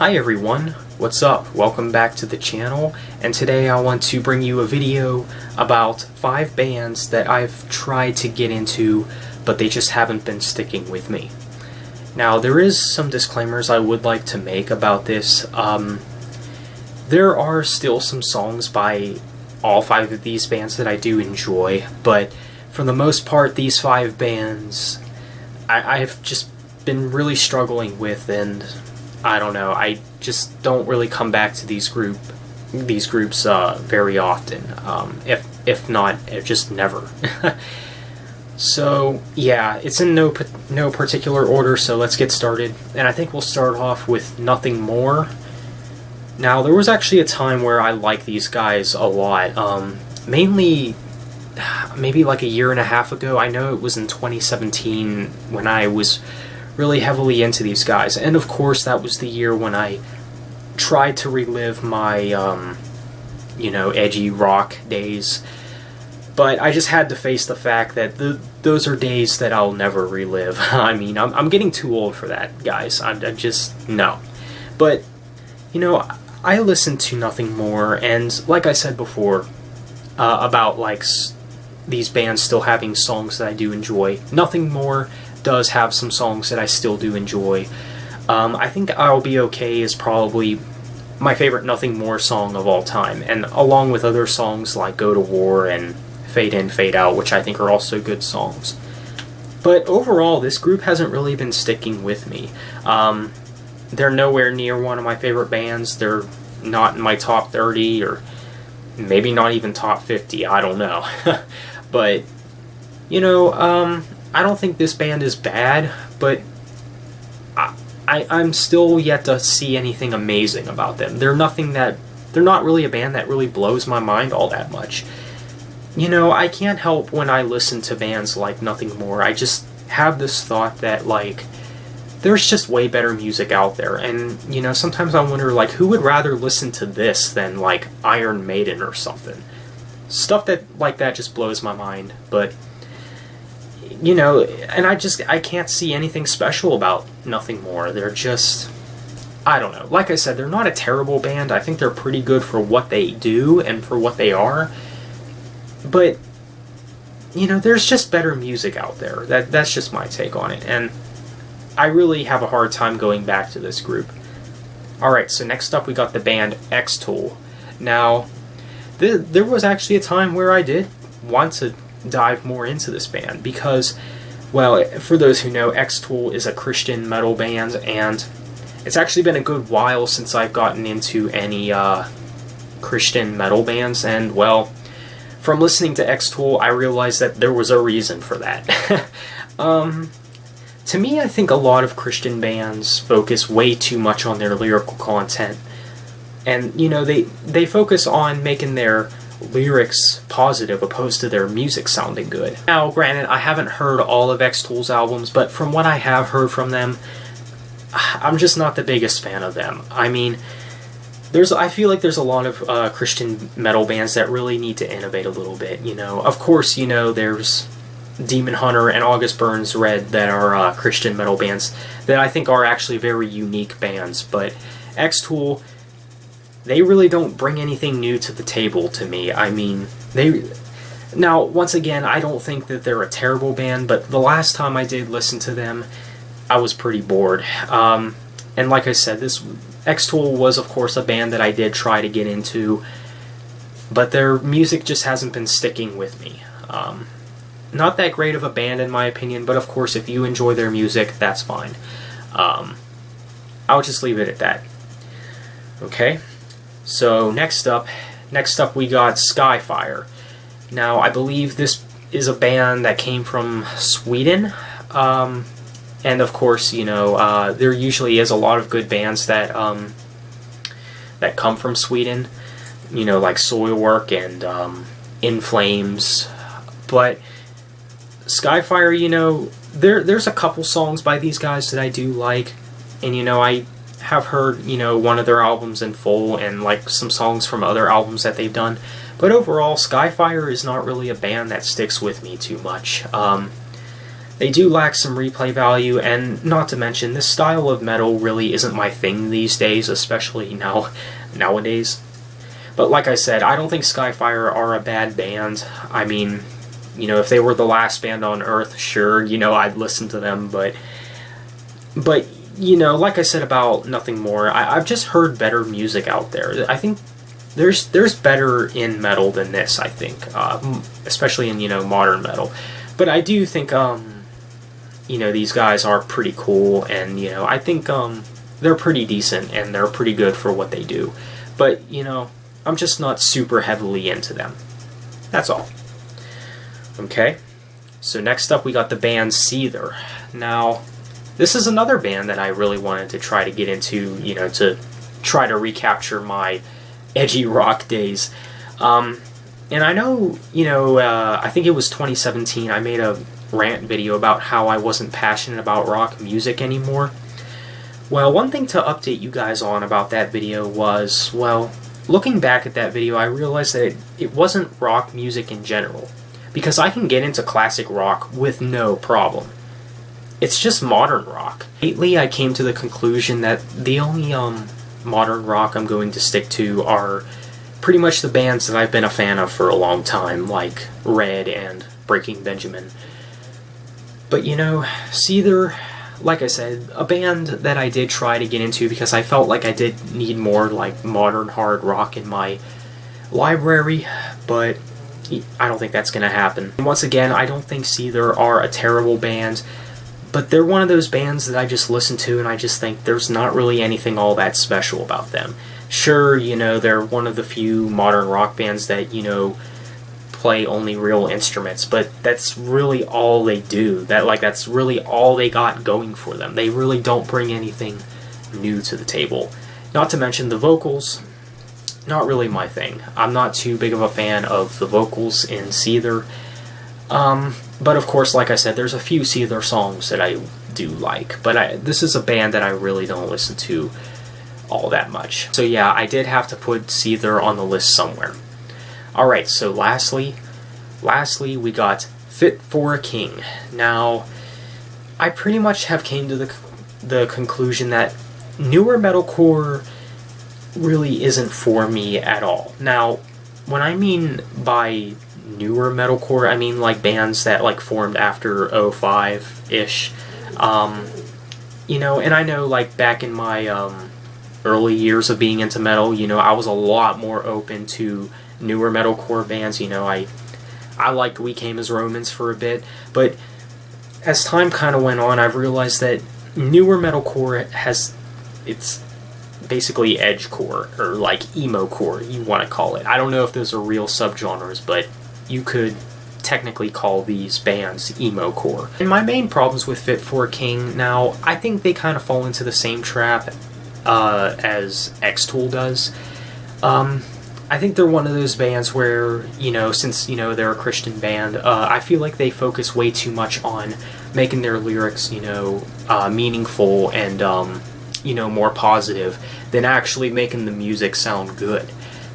Hi everyone, what's up? Welcome back to the channel, and today I want to bring you a video about 5 bands that I've tried to get into, but they just haven't been sticking with me. Now, there is some disclaimers I would like to make about this. There are still some songs by all 5 of these bands that I do enjoy, but for the most part, these 5 bands I've just been really struggling with, and I don't know, I just don't really come back to these groups very often, if not, just never. So yeah, it's in no particular order, so let's get started, and I think we'll start off with Nothing More. Now, there was actually a time where I liked these guys a lot, mainly maybe like a year and a half ago. I know it was in 2017 when I was really heavily into these guys, and of course that was the year when I tried to relive my edgy rock days, but I just had to face the fact that those are days that I'll never relive. I mean, I'm getting too old for that, guys. I'm just, no. But I listened to Nothing More, and like I said before about like these bands still having songs that I do enjoy, Nothing More does have some songs that I still do enjoy. I think I'll Be Okay is probably my favorite Nothing More song of all time, and along with other songs like Go to War and Fade In, Fade Out, which I think are also good songs. But overall, this group hasn't really been sticking with me. They're nowhere near one of my favorite bands. They're not in my top 30, or maybe not even top 50, I don't know. But, I don't think this band is bad, but I'm still yet to see anything amazing about them. They're not really a band that really blows my mind all that much. I can't help when I listen to bands like Nothing More, I just have this thought that, like, there's just way better music out there, and, sometimes I wonder, like, who would rather listen to this than, like, Iron Maiden or something? Stuff like that just blows my mind, but and I can't see anything special about Nothing More. They're just, I don't know. Like I said, they're not a terrible band. I think they're pretty good for what they do and for what they are. But, there's just better music out there. That's just my take on it. And I really have a hard time going back to this group. Alright, so next up we got the band Extol. Now, there was actually a time where I did want to dive more into this band because, well, for those who know, Extol is a Christian metal band, and it's actually been a good while since I've gotten into any Christian metal bands, and, well, from listening to Extol, I realized that there was a reason for that. To me, I think a lot of Christian bands focus way too much on their lyrical content, and, they focus on making their lyrics positive opposed to their music sounding good. Now, granted, I haven't heard all of Extol's albums, but from what I have heard from them, I'm just not the biggest fan of them. I mean, I feel like there's a lot of Christian metal bands that really need to innovate a little bit, Of course, there's Demon Hunter and August Burns Red that are Christian metal bands that I think are actually very unique bands, but Extol, they really don't bring anything new to the table to me. I mean, now, once again, I don't think that they're a terrible band, but the last time I did listen to them, I was pretty bored. And like I said, this Extol was, of course, a band that I did try to get into, but their music just hasn't been sticking with me. Not that great of a band, in my opinion, but of course, if you enjoy their music, that's fine. I'll just leave it at that. Okay? So next up we got Skyfire. Now, I believe this is a band that came from Sweden, and of course, there usually is a lot of good bands that come from Sweden, like Soilwork and In Flames, but Skyfire, there's a couple songs by these guys that I do like, and I have heard, one of their albums in full and like some songs from other albums that they've done. But overall, Skyfire is not really a band that sticks with me too much. They do lack some replay value, and not to mention, this style of metal really isn't my thing these days, especially nowadays. But like I said, I don't think Skyfire are a bad band. I mean, you know, if they were the last band on Earth, sure, you know, I'd listen to them, but you know, like I said about Nothing More, I've just heard better music out there. I think there's better in metal than this, I think, especially in, you know, modern metal. But I do think, you know, these guys are pretty cool, and, you know, I think they're pretty decent, and they're pretty good for what they do. But, you know, I'm just not super heavily into them. That's all. Okay, so next up we got the band Seether. Now, this is another band that I really wanted to try to get into, you know, to try to recapture my edgy rock days. And I know, you know, I think it was 2017, I made a rant video about how I wasn't passionate about rock music anymore. Well, one thing to update you guys on about that video was, well, looking back at that video, I realized that it wasn't rock music in general, because I can get into classic rock with no problem. It's just modern rock. Lately, I came to the conclusion that the only modern rock I'm going to stick to are pretty much the bands that I've been a fan of for a long time, like Red and Breaking Benjamin. But you know, Seether, like I said, a band that I did try to get into because I felt like I did need more like modern hard rock in my library, but I don't think that's going to happen. And once again, I don't think Seether are a terrible band, but they're one of those bands that I just listen to and I just think there's not really anything all that special about them. Sure, you know, they're one of the few modern rock bands that, you know, play only real instruments, but that's really all they do. That's really all they got going for them. They really don't bring anything new to the table. Not to mention the vocals, not really my thing. I'm not too big of a fan of the vocals in Seether. But of course, like I said, there's a few Seether songs that I do like, but this is a band that I really don't listen to all that much. So yeah, I did have to put Seether on the list somewhere. Alright, so lastly, we got Fit for a King. Now, I pretty much have came to the conclusion that newer metalcore really isn't for me at all. Now, when I mean by newer metalcore, I mean like bands that like formed after 05-ish. You know, and I know like back in my early years of being into metal, you know, I was a lot more open to newer metalcore bands. You know, I liked We Came as Romans for a bit, but as time kind of went on, I've realized that newer metalcore it's basically edgecore, or like emo-core, you want to call it. I don't know if those are real subgenres, but you could technically call these bands emo-core. And my main problems with Fit for a King, now, I think they kind of fall into the same trap as X-Tool does. I think they're one of those bands where, you know, since, you know, they're a Christian band, I feel like they focus way too much on making their lyrics, you know, meaningful and, you know, more positive than actually making the music sound good.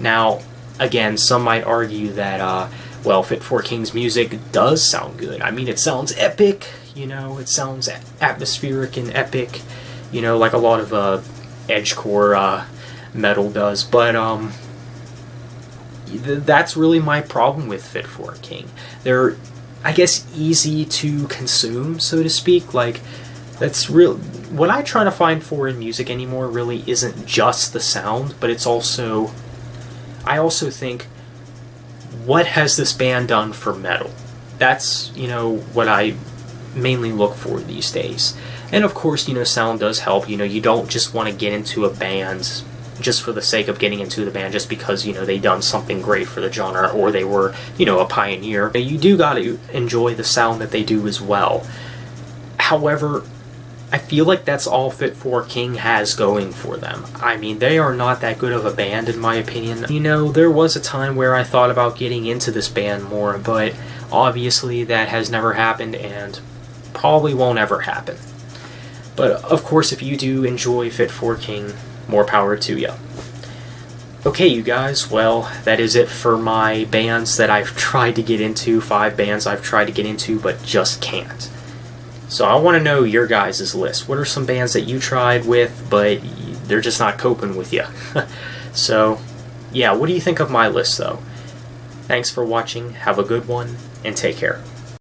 Now, again, some might argue that, well, Fit for a King's music does sound good. I mean, it sounds epic, you know, it sounds atmospheric and epic, you know, like a lot of edgecore metal does, but that's really my problem with Fit for a King. They're, I guess, easy to consume, so to speak. Like, that's real. What I try to find for in music anymore really isn't just the sound, but it's also, I also think, what has this band done for metal? That's, you know, what I mainly look for these days. And of course, you know, sound does help. You know, you don't just want to get into a band just for the sake of getting into the band just because, you know, they done something great for the genre or they were, you know, a pioneer. You do got to enjoy the sound that they do as well. However, I feel like that's all Fit for a King has going for them. I mean, they are not that good of a band in my opinion. You know, there was a time where I thought about getting into this band more, but obviously that has never happened and probably won't ever happen. But of course, if you do enjoy Fit for a King, more power to you. Okay, you guys, well, that is it for my bands that I've tried to get into, 5 bands I've tried to get into but just can't. So I want to know your guys' list. What are some bands that you tried with, but they're just not coping with you? So, yeah, what do you think of my list, though? Thanks for watching, have a good one, and take care.